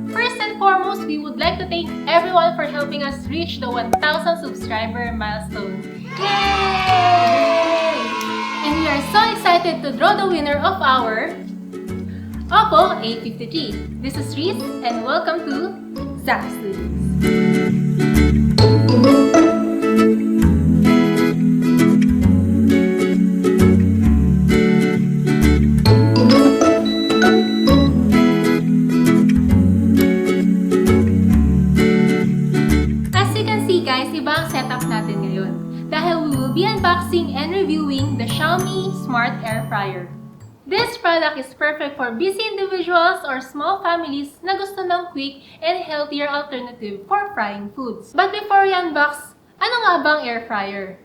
First and foremost, we would like to thank everyone for helping us reach the 1,000 subscriber milestone. Yay! And we are so excited to draw the winner of our Oppo A53. This is Reese and welcome to Zapp Studios. Natin ngayon dahil we will be unboxing and reviewing the Xiaomi Smart Air Fryer. This product is perfect for busy individuals or small families na gusto ng quick and healthier alternative for frying foods. But before we unbox, ano nga bang air fryer?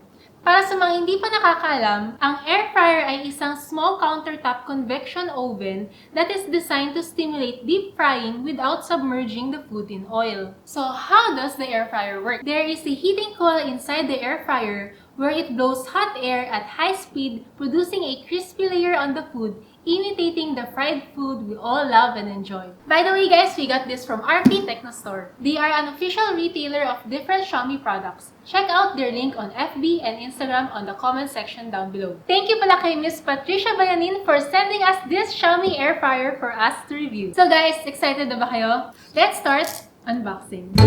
Para sa mga hindi pa nakakaalam, ang air fryer ay isang small countertop convection oven that is designed to stimulate deep frying without submerging the food in oil. So how does the air fryer work? There is a heating coil inside the air fryer where it blows hot air at high speed, producing a crispy layer on the food, imitating the fried food we all love and enjoy. By the way guys, we got this from RP Techno Store. They are an official retailer of different Xiaomi products. Check out their link on FB and Instagram on the comment section down below. Thank you pala kay Miss Patricia Bayanin for sending us this Xiaomi air fryer for us to review. So guys, excited na ba kayo? Let's start unboxing.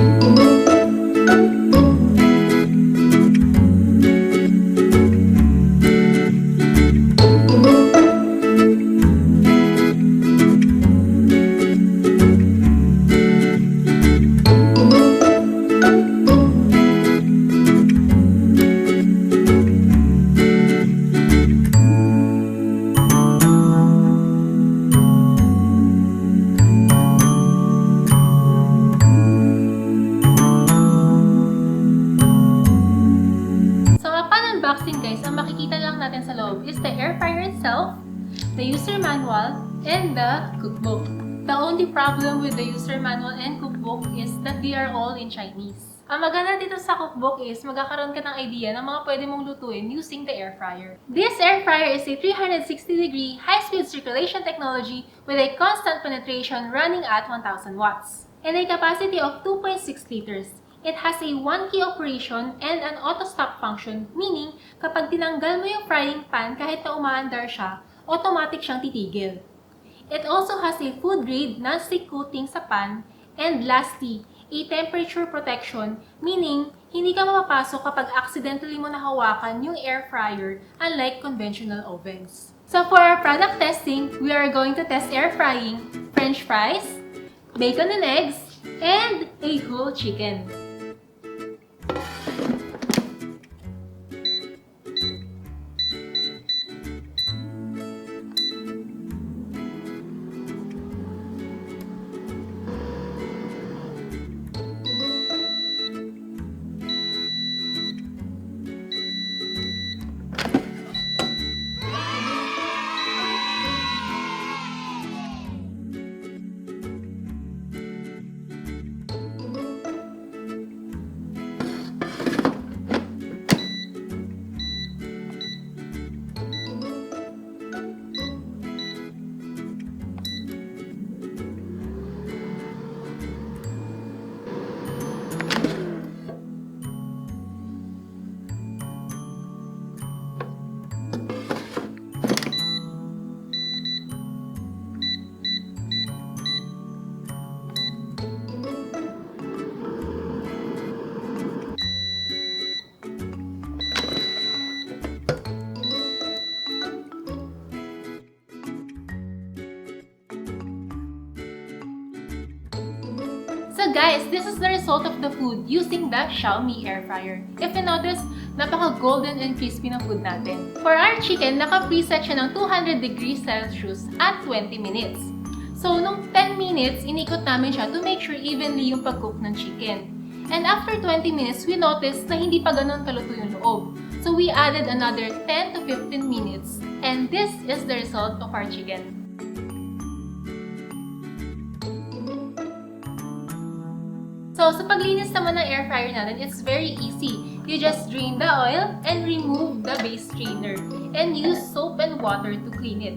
Guys, ang makikita lang natin sa loob is the air fryer itself, the user manual, and the cookbook. The only problem with the user manual and cookbook is that they are all in Chinese. Ang maganda dito sa cookbook is magkakaroon ka ng idea ng mga pwede mong lutuin using the air fryer. This air fryer is a 360-degree high-speed circulation technology with a constant penetration running at 1,000 watts and a capacity of 2.6 liters. It has a one-key operation and an auto-stop function, meaning kapag tinanggal mo yung frying pan kahit na umaandar siya, automatic siyang titigil. It also has a food-grade non-stick coating sa pan, and lastly, a temperature protection, meaning hindi ka mapapasok kapag accidentally mo nahawakan yung air fryer unlike conventional ovens. So for our product testing, we are going to test air frying, French fries, bacon and eggs, and a whole chicken. So guys, this is the result of the food using the Xiaomi air fryer. If you notice, napaka-golden and crispy ng food natin. For our chicken, naka-preset siya ng 200 degrees Celsius at 20 minutes. So, nung 10 minutes, inikot namin siya to make sure evenly yung pag-cook ng chicken. And after 20 minutes, we noticed na hindi pa ganun kaluto yung loob. So, we added another 10 to 15 minutes. And this is the result of our chicken. So, sa paglinis naman ng air fryer natin, it's very easy. You just drain the oil and remove the base strainer and use soap and water to clean it.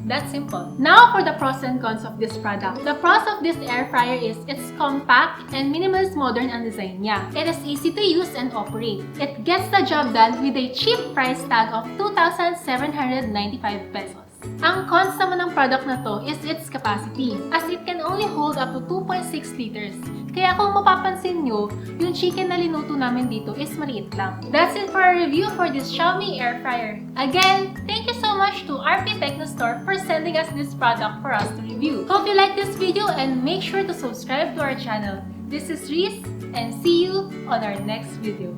That's simple. Now for the pros and cons of this product. The pros of this air fryer is it's compact and minimalist modern ang design niya. It is easy to use and operate. It gets the job done with a cheap price tag of 2,795 pesos. Ang cons naman ng product na to is its capacity, as it can only hold up to 2.6 liters. Kaya kung mapapansin nyo, yung chicken na linuto namin dito is maliit lang. That's it for our review for this Xiaomi air fryer. Again, thank you so much to RP Techno Store for sending us this product for us to review. Hope you like this video and make sure to subscribe to our channel. This is Reese and see you on our next video.